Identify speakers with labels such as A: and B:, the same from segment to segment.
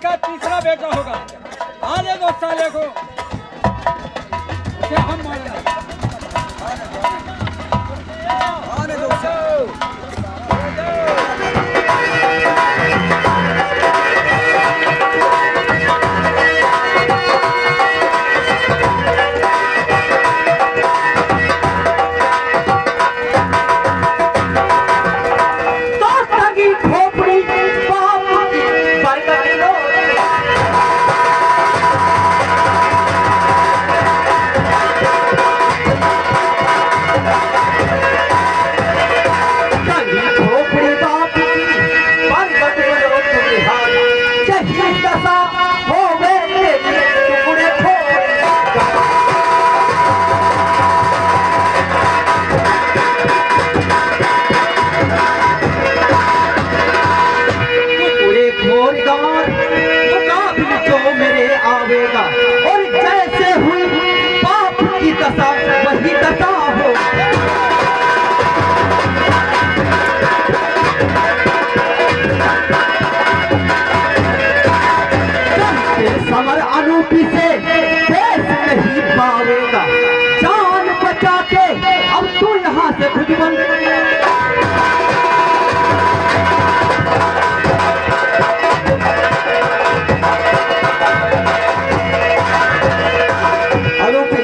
A: इसका तीसरा बेटा होगा। आने दो साले को, उसे हम मारेंगे। आने दो
B: समर अनूपी से देश नहीं पावेगा। जान बचा के अब तू यहाँ से खुद बन।
C: अनूपी,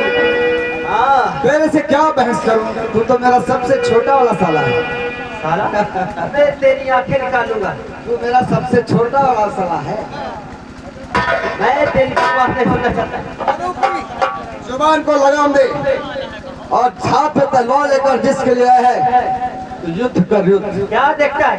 C: तेरे से क्या बहस करूं? तू तो मेरा सबसे छोटा वाला साला है।
B: साला? मैं तेरी आंखें निकालूंगा।
C: तू मेरा सबसे छोटा वाला साला है।
B: मैं तेरी बात नहीं सुनना चाहता।
C: जुबान को लगाम दे और छाप पे तलवार लेकर जिसके लिए है तो युद्ध कर। युद्ध
B: क्या देखता है?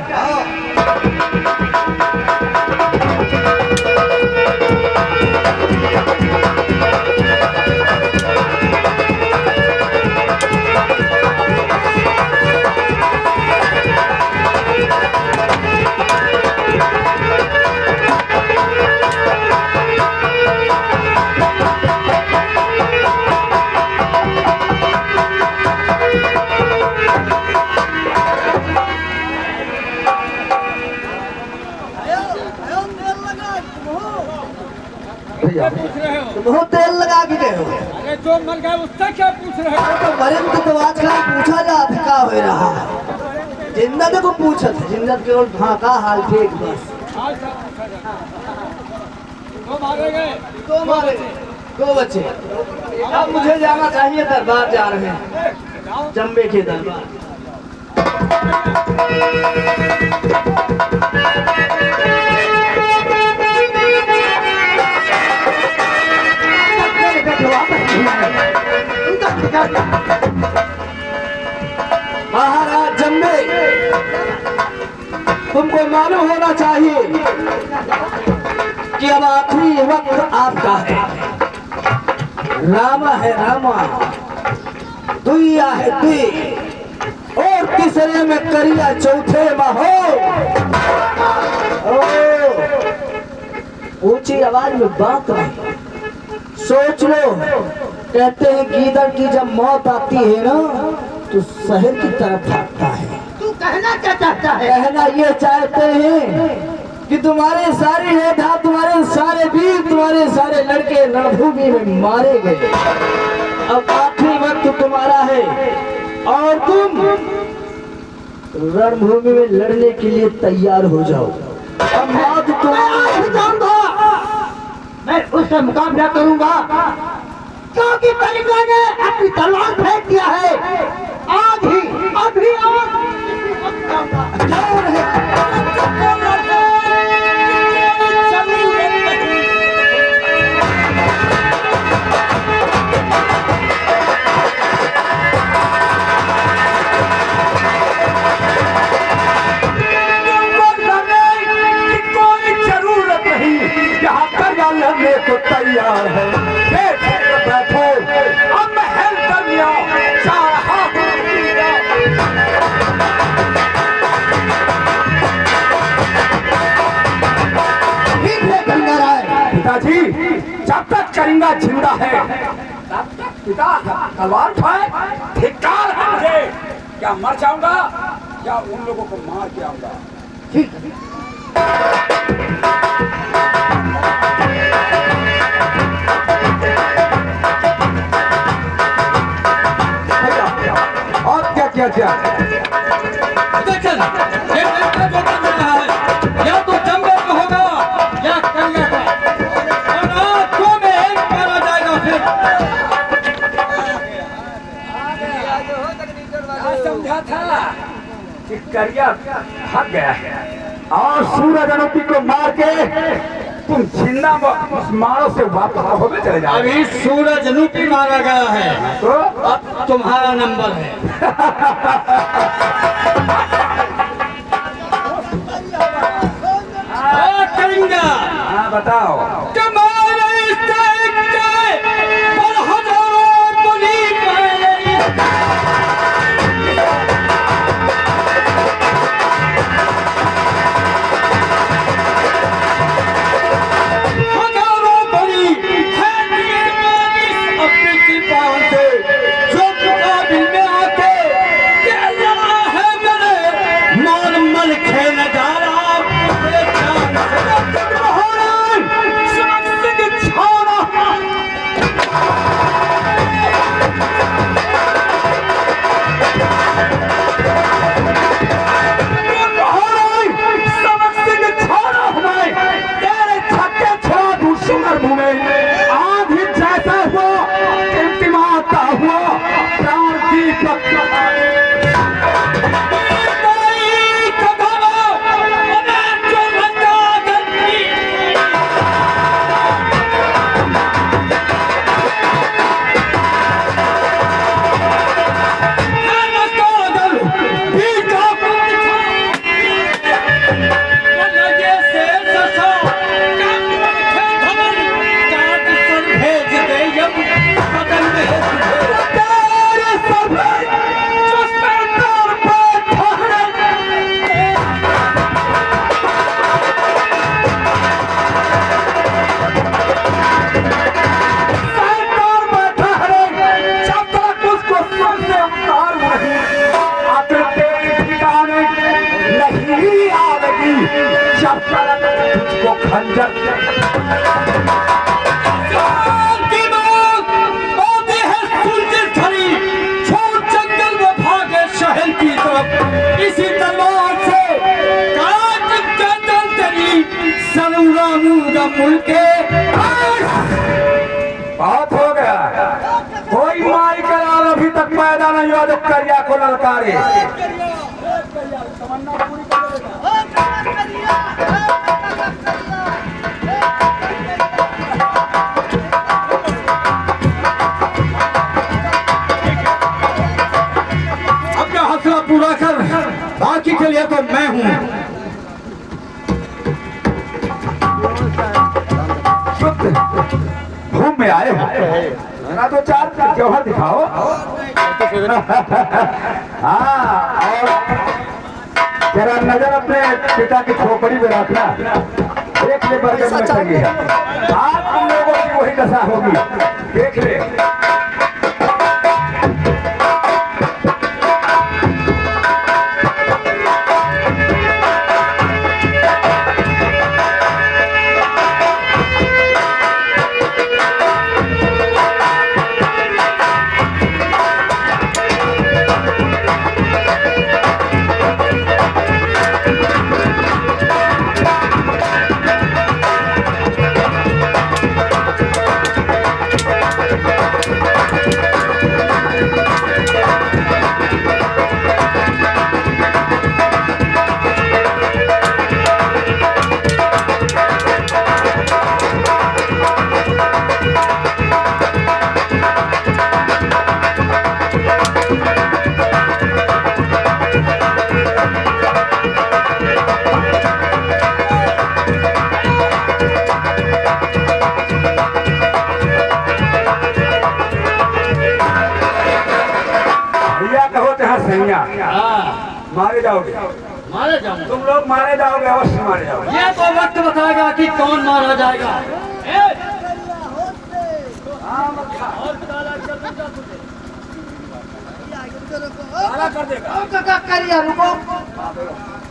C: बहुत तेल लगा के गए हो।
A: अरे जो मर गया उससे क्या पूछ रहे हो?
C: तो मरीम तो आजकल पूछा जाता क्या हो रहा है। जिंदा को पूछा था, जिंदा केवल हाँ का हाल ठीक बस।
A: हाल सब पूछा जाता। दो मारे गए,
C: दो मारे, दो बच्चे। अब मुझे जाना चाहिए, दरबार जा रहे हैं, जम्बे के दरबार। महाराज जम्बे, तुमको मालूम होना चाहिए कि अब आखिरी वक्त आपका है। रामा है रामा, दुइया है दुई, और तीसरे में करिया, चौथे में हो। ऊंची आवाज में बात नहीं, सोच लो। कहते हैं गीदड़ की जब मौत आती है ना तो शहर की तरफ भागता है।
B: तू कहना क्या चाहता है?
C: कहना ये चाहते हैं कि तुम्हारे सारे योद्धा, तुम्हारे सारे वीर, तुम्हारे सारे लड़के रणभूमि में मारे गए। अब आखिरी वक्त तुम्हारा है और तुम रणभूमि में लड़ने के लिए तैयार हो जाओ। अब मौत तुम्हारा,
B: मैं उससे मुकाबला करूंगा क्योंकि कलिंगा ने अपनी तलवार फेंक दिया है। आज ही, अभी आज
A: कोई जरूरत नहीं, यहाँ करवा लड़ने को तैयार है। बैठो, अब महल दुनिया चाह रहा हूँ। पिताजी, जब तक कलिंगा जिंदा है तब तक पिता तलवार उठाए, धिक्कार है मुझे। क्या मर जाऊंगा या उन लोगों को मार के आऊंगा?
C: ठीक है।
A: करिया भाग गया है और सूरज अनुपी को मार के तुम जिंदा मारो से वापस होने चले जाओ।
B: अभी सूरज अनुपी मारा गया है
A: तो
B: अब तुम्हारा नंबर है। करेंगे
A: हाँ बताओ।
B: तुम्हारे इस टाइप के पर हजारों पुलिस हजारों बड़ी है अपनी कृपा से जो मुकाबिल में आके क्या लड़ा है मेरे मान मल खेल जा रहा
A: तुझको खंजर
B: जंगल में भागे शहर की तरफ इसी तलवार से काट के तेरी सरूरा मुर्गा मुल्के
A: बहुत हो गया। कोई माई का लाल अभी तक पैदा नहीं हुआ जो करिया को ललकारे।
B: अपना हौसला पूरा कर, बाकी के लिए तो मैं हूँ।
A: घूम में आए ना तो चार जौहर दिखाओ। हाँ और जरा नजर अपने पिता की खोपड़ी में रखना। देख ले बर्तन में चली है आज तुम लोगों की वही दशा होगी। देख ले मारे जाओगे।
B: मारे जाऊंगा।
A: तुम लोग मारे जाओगे, अवश्य मारे जाओगे।
B: ये तो वक्त बताएगा कि कौन मारा जाएगा।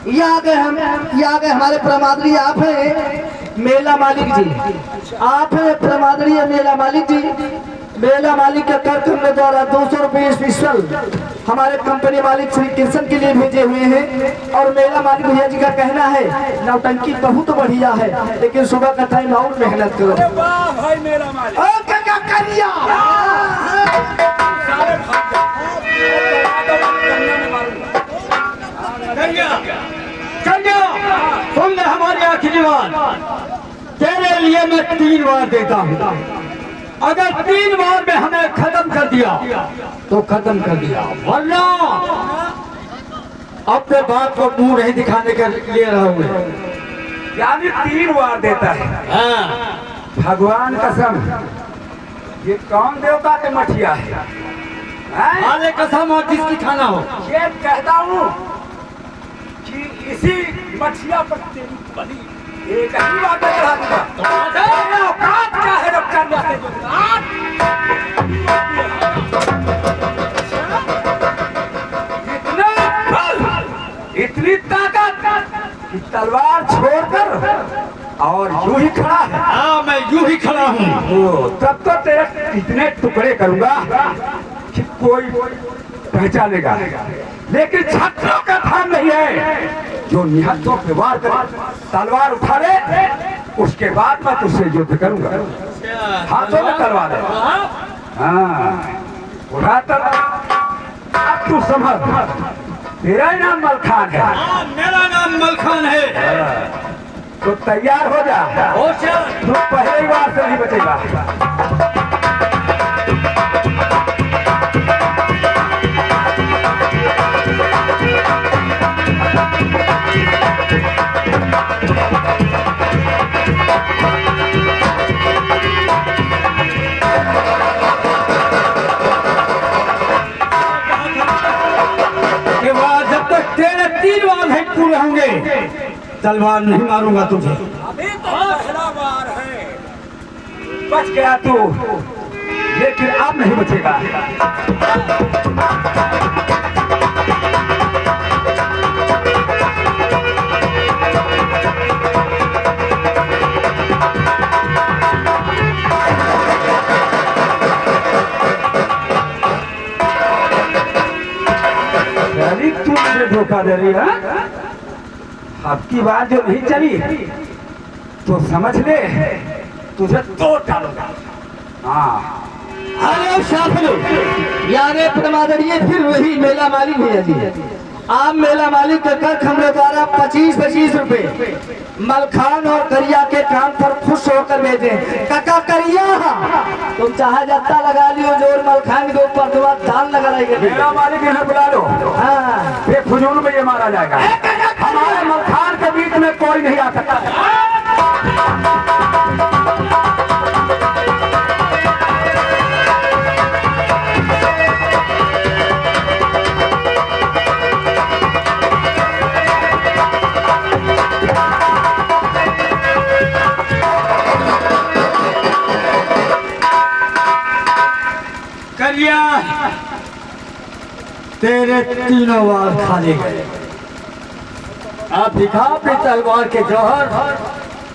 C: ये आ गए हमारे प्रमादरी आप हैं मेला मालिक जी। आप हैं प्रमादरी मेला मालिक जी। मेला मालिक के कर करने द्वारा 200 रुपये स्पेशल हमारे कंपनी मालिक श्री कृष्ण के लिए भेजे हुए हैं। और मेला मालिक भैया जी का कहना है नौटंकी बहुत बढ़िया है लेकिन सुबह का टाइम और मेहनत करो।
A: वाह भाई मेरा मालिक।
B: कन्या सुन ले हमारी आखिरी बात। तेरे लिए मैं 3 बार देता हूँ, अगर 3 बार में हमें खत्म कर दिया तो खत्म कर दिया, वरना अपने बात को मुंह नहीं दिखाने के लिए रहूंगा।
A: यानी 3 बार देता है।
B: हाँ,
A: भगवान कसम, ये कौन देवता के मठिया है? हैं?
B: अरे कसम और किसकी खाना हो।
A: ये कहता हूँ कि इसी मठिया पर तेरी बलि एक ही बात चढ़ा दूंगा। तेरे औकात क्या है जब करने से इतना बल, इतनी ताकत कि तलवार छोड़कर और यूं ही खड़ा है।
B: हाँ, मैं यूं ही खड़ा हूँ।
A: तब तो तेरे इतने टुकड़े करूंगा कि कोई पहचानेगा, लेकिन छत्रों का धाम नहीं है जो निहत्तों पे वार करे, तलवार उठा ले, उसके बाद मैं तुझसे युद्ध करूंगा। हाथों में तलवार है। हाँ, उठा तलवार। अब तू समझ, तेरा ही नाम मलखान है।
B: हाँ, मेरा नाम मलखान है।
A: तो तैयार हो जा। तू पहली बार से नहीं बचेगा।
B: पूरे होंगे तलवार नहीं मारूंगा तुझे।
A: अभी तो पहला बार है, बच गया तू, लेकिन अब नहीं बचेगा। तू मुझे धोखा दे रही है। अब की बात जो नहीं चली तो समझ ले तुझे तोड़ डालूंगा। हाँ,
C: अरे शाफिलो, यारे प्रमादरिये फिर वही मेला मालिक भैया जी। आप मेला मालिक के कर हमरे द्वारा 25-25 रुपए मलखान और करिया के काम पर खुश होकर भेजे। काका करिया तुम चाहे जत्ता लगा लियो, जोर मलखान के ऊपर दुआ दान लगा रही है।
A: मेरा मालिक यहाँ बुला लो।
C: हाँ,
A: बेफजूल में ये मारा जाएगा। हमारे मलखान के बीच में कोई नहीं आ सकता।
B: करिया तेरे 3 बार खाने गए। अब दिखा अपनी तलवार के जौहर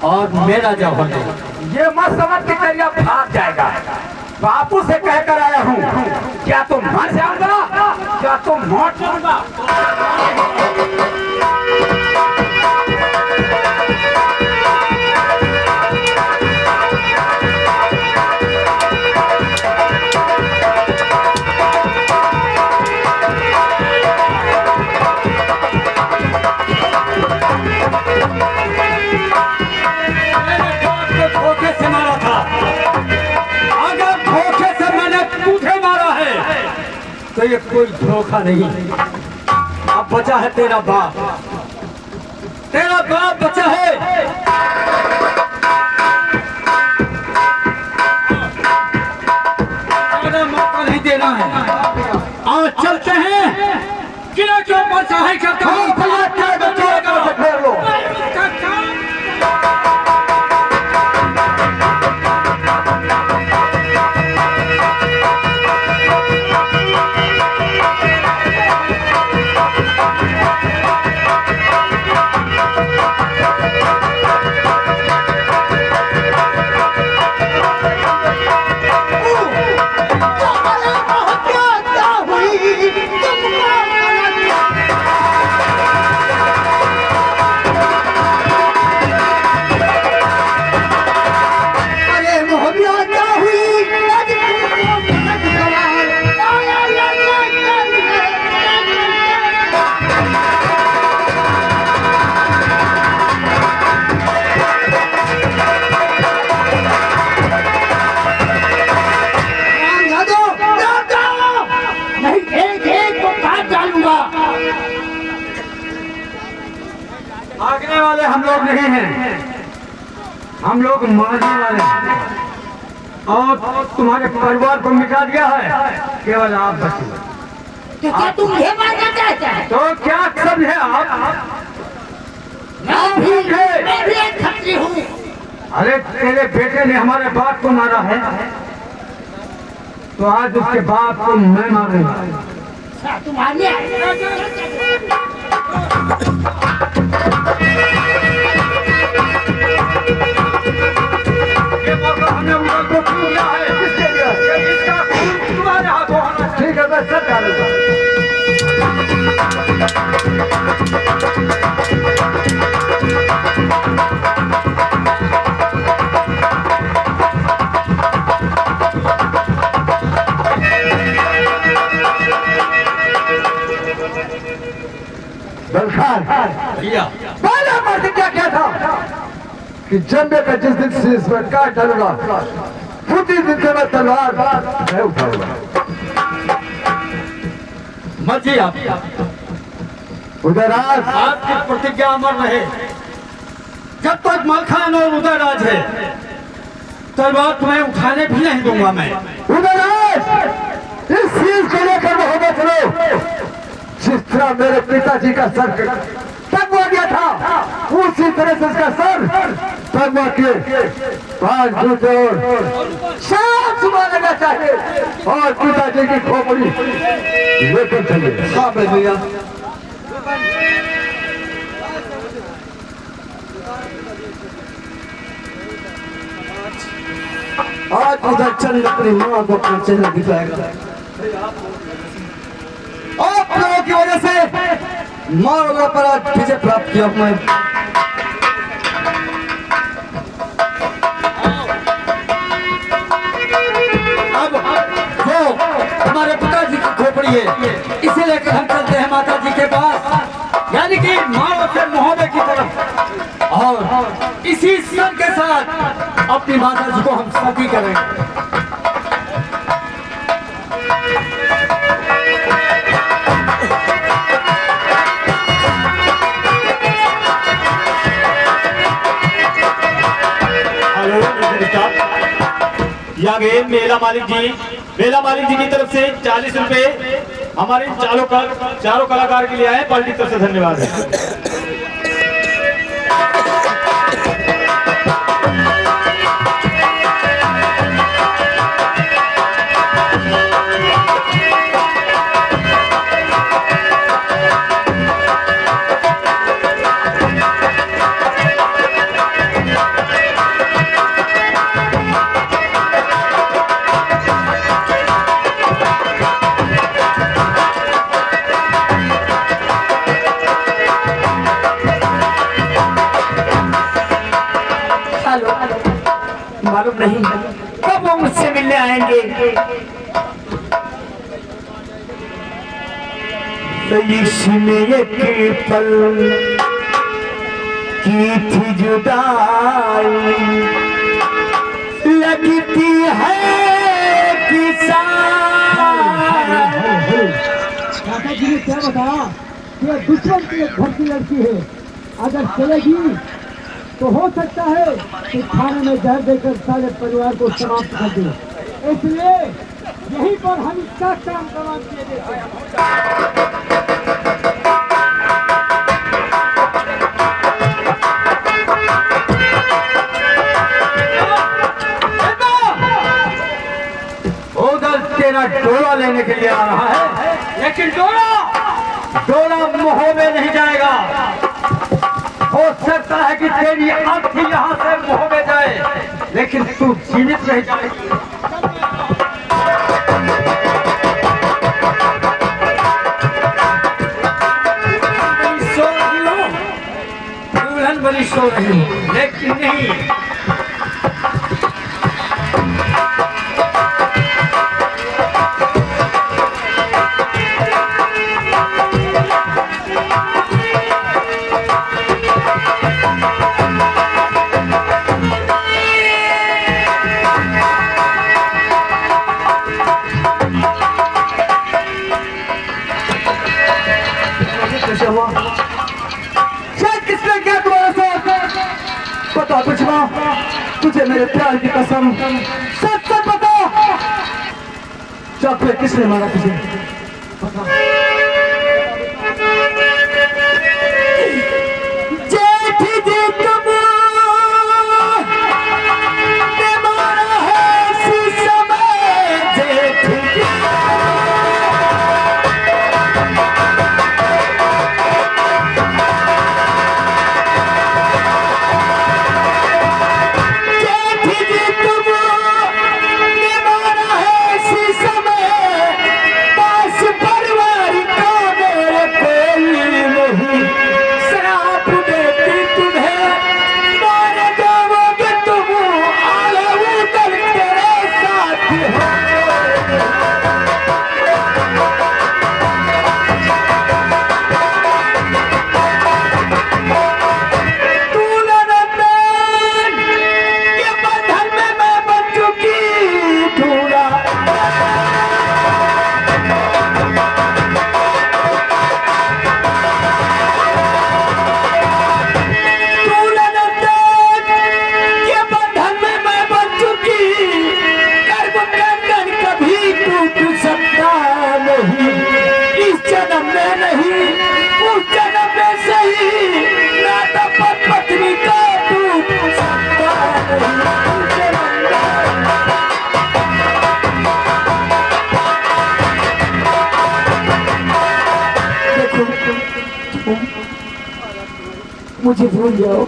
B: और मेरा जौहर नहीं।
A: ये मत समझ के करिया भाग जाएगा। बापू से कहकर आया हूँ, क्या तुम मर जाऊंगा, क्या तुम मौत जाऊंगा।
B: धोखे से मारा था, अगर धोखे से मैंने तुझे मारा है तो ये कोई धोखा नहीं। अब बचा है तेरा बाप, तेरा बाप बचा है। मौका नहीं देना है। आज चलते हैं किला के ऊपर चढ़ाई करते हैं। हम लोग मारने वाले हैं और तुम्हारे परिवार को मिटा दिया है, केवल आप बचे।
D: तो क्या तुम मुझे मारना चाहते हैं?
B: तो क्या समझे आप?
D: मैं भी एक खत्री हूँ।
B: अरे तेरे बेटे ने हमारे बाप को मारा है, तो आज उसके बाप को मैं मारूंगा।
D: अच्छा, तुम आने
B: ये मौका हमने उनको क्यों दिया है?
A: किसके लिए?
B: ये इसका खून तुम्हारे हाथों होना चाहिए।
A: ठीक है, मैं सर डालूंगा। बलखान,
B: भैया
A: पहला मर्द क्या क्या था कि जंबे का जिस दिन से इस पर काट डालूंगा, उसी दिन से मैं तलवार मैं उठाऊंगा।
B: मर्जी आप,
A: उदयराज,
B: आपकी प्रतिज्ञा अमर रहे। जब तक मलखान और उदयराज है, तलवार तुम्हें उठाने भी नहीं दूंगा मैं।
A: उदयराज, इस चीज को लेकर मोहब्बत करो। जिस तरह मेरे पिताजी का सर तगवा गया था, उसी तरह से इसका सर तगवा के 5 जूते और शाम सुबह लगा चाहिए और पिताजी की खोपड़ी लेकर चलिए।
B: हाँ भैया,
C: आज उधर चंद अपनी माँ को अपना चेहरा दिखाएगा। आप लोगों की वजह से माँ वगैरह पर आज विजय प्राप्त किया मैं।
B: अब वो हमारे पिताजी की खोपड़ी है, इसे लेकर हम चलते हैं माता जी के पास, यानी कि माँ से महोदय की तरफ, और इसी सर के साथ अपनी माता जी को हम सती करेंगे।
E: यहाँ गए मेला मालिक जी की तरफ से 40 रुपए हमारे चारों कलाकार के लिए आए। पार्टी की तरफ से धन्यवाद है।
C: मालूम नहीं कब वो मुझसे मिलने आएंगे। इसमें एक पल की थी जुदाई, लगती है
F: दादा जी ने क्या बताया कि यह दुश्मन की एक घर की लड़की है, अगर चलेगी तो हो सकता है कि खाने में जहर देकर सारे परिवार को समाप्त कर दे। इसलिए यहीं पर हम इसका काम तमाम किए देते हैं।
B: उधर तेरा डोला लेने के लिए आ रहा है, लेकिन डोला मोह में नहीं जाएगा। हो सकता है कि तेरी अर्थी यहाँ से मोह में जाए, लेकिन तू जीवित रह जाएगी। सो रही हो, दुल्हन बनी सो रही हो, लेकिन नहीं,
A: किसने क्या तुम्हारे साथ बता कुछ माँ।
C: तुझे मेरे प्यार की कसम, सच सच बता, चाकू किसने मारा तुझे? जेठ जी तुम ने मारा है शीशा में, जेठ जी मुझे भूल जाओ।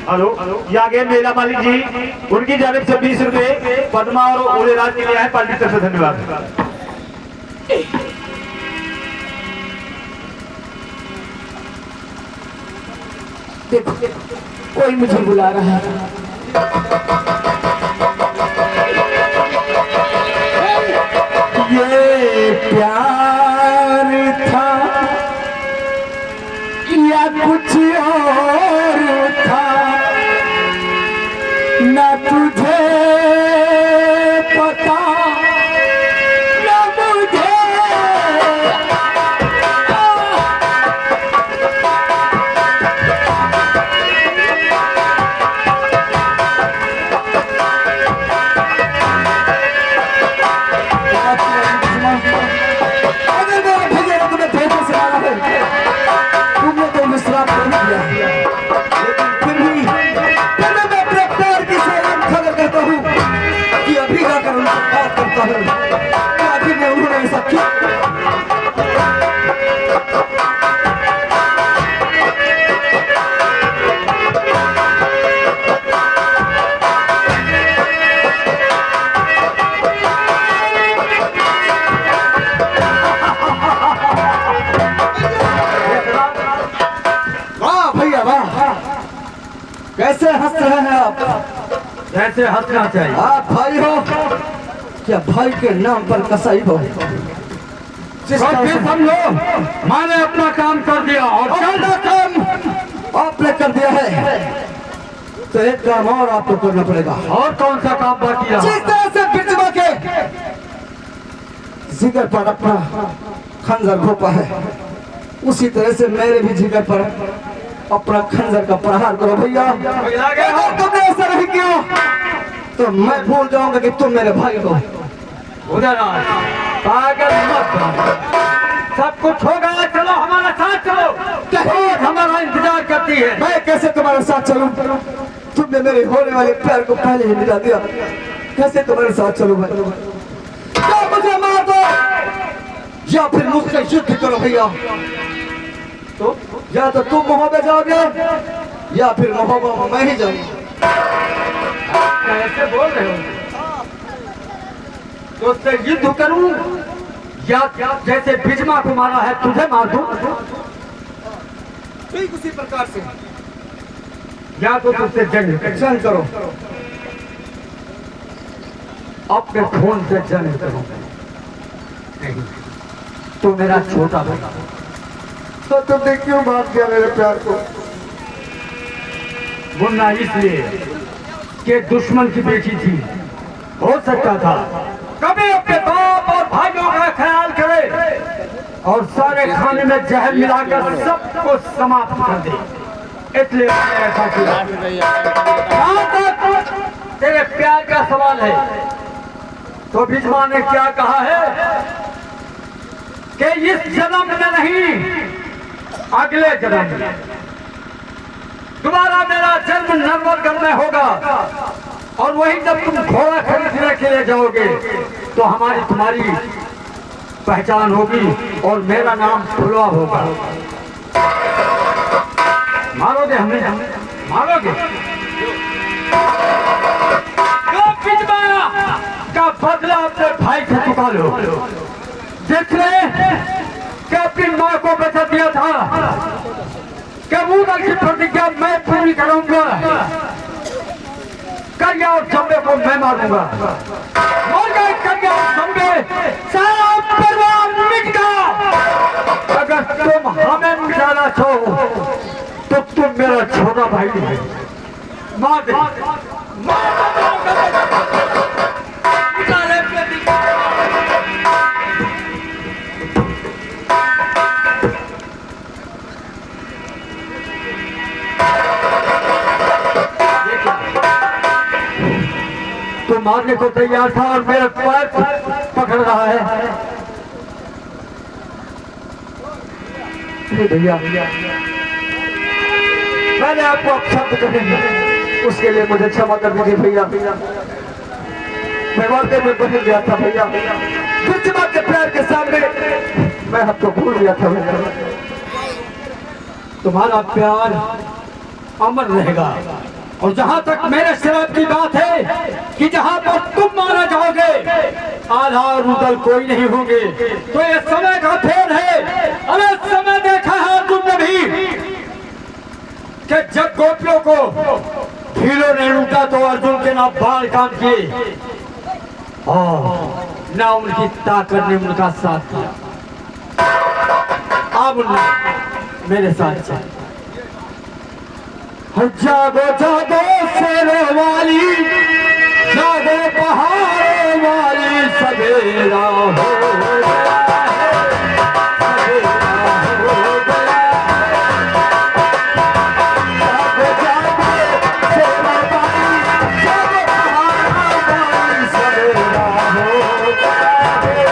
E: हेलो, ये आगे मेला मालिक जी, उनकी जानिब से 20 रुपए पद्मा और ओलेराज के लिए आए, पार्टी तरफ से धन्यवाद।
C: देखो कोई मुझे बुला रहा है। ये प्यार था या कुछ और था, ना तुझे पता ना मुझे। अगर मेरा भैया तुम्हें धोखे से मारा है, तुमने तो विश्वास नहीं किया, लेकिन फिर मैं अपने प्यार की सेवा खबर करता हूँ कि अभी जाकर उनसे बात करता हूँ कि आखिर में उन्होंने ऐसा क्यों। कैसे हंस रहे हैं आप?
B: कैसे हंसना चाहिए?
C: आप भाई हो क्या? भाई के नाम पर कसाई हो?
B: समझो, मैंने अपना काम कर दिया और
C: अपना काम आपने कर दिया है, तो एक काम और आपको करना पड़ेगा।
B: और कौन सा काम बाकी है?
C: जिस तरह से बिरजवा के जिगर पर अपना खंजर घोपा है, उसी तरह से मेरे भी जिगर पर अपना खंजर का प्रहार करो भैया। अगर तुमने ऐसा नहीं किया तो मैं भूल जाऊंगा कि तुम मेरे भाई हो।
B: उधर पागल मत बनो। सब कुछ होगा, चलो हमारा साथ चलो। बहुत हमारा इंतजार करती है।
C: मैं कैसे तुम्हारे साथ चलूं? तुमने मेरे होने वाले प्यार को पहले ही मिटा दिया, कैसे तुम्हारे साथ चलूं मैं? क्या मुझे मार दो या फिर मुझसे युद्ध करो भैया। तो या तो तुम मोहब्बत जाओगे या फिर मोहब्बत मैं ही जाऊंगा।
B: कैसे बोल रहे हो? तो उससे युद्ध करूं या जैसे बिजमा को मारा है तुझे मार दूं?
C: ठीक उसी प्रकार से
B: या तो तुझसे जंग
C: करो।
B: अपने खून से जंग करो। नहीं, तू मेरा छोटा भाई,
C: तो तुमने क्यों मार दिया मेरे प्यार को?
B: मुन्ना इसलिए कि दुश्मन की बेटी थी। हो सकता था कभी अपने बाप और भाइयों का ख्याल करे और सारे खाने में जहर मिलाकर सबको समाप्त कर दे। इसलिए मैंने ऐसा किया। जहाँ तक तेरे प्यार का सवाल है तो बिजमा ने क्या कहा है कि इस जन्म में नहीं अगले जन्म में दोबारा मेरा जन्म नरवरगढ़ में होगा और वही जब तुम घोड़ा खरीदने के लिए जाओगे तो हमारी तुम्हारी पहचान होगी और मेरा नाम फुलवा होगा। मारोगे हमें? मारोगे? का बदला अपने भाई से चुका लो। देख रहे कि अपनी माँ को बचा दिया था कि मुगल की प्रतिज्ञा मैं पूरी करूंगा। कन्या और चंबे को मैं मारूंगा। मर गए कन्या और चंबे, सारा परिवार मिट गया। अगर तुम हमें मिटाना चाहो तो तुम मेरा छोटा भाई है। मार दे, तो मारने को तैयार था और मेरा पैर पकड़ रहा है। भैया मैंने आपको अपशब्द कहे उसके लिए मुझे क्षमा कर दीजिए भैया। मैं वाकई में बदल गया था भैया। बिजमा के प्यार के सामने मैं आपको भूल गया था भैया। तुम्हारा प्यार अमर रहेगा और जहां तक मेरे शराब की बात है कि जहां पर तुम मारा जाओगे आधा और उदल कोई नहीं होंगे तो ये समय का खेल है। अरे समय देखा है तुमने भी कि जब गोपियों को भीलों ने लूटा तो अर्जुन के ना बाल काम किए और ना उनकी ताकत ने उनका साथ दिया। अब मेरे साथ चल। जागो जागो शेरों वाली, जागो पहाड़ों वाली, सवेरा हो गया है, सवेरा हो गया है। जागो जागो शेरों वाली, जागो पहाड़ों वाली, सवेरा हो गया है,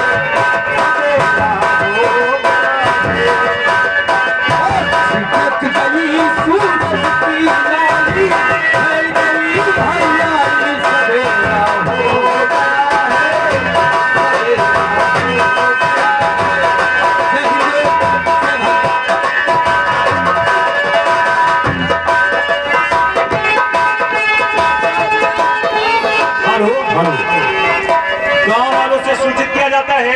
B: सवेरा हो गया है। सिकट गई सूरज की लाली, है गई हरियाली, सवेरा हो गया है, सवेरा हो गया है।
E: गाँव वालों से सूचित किया जाता है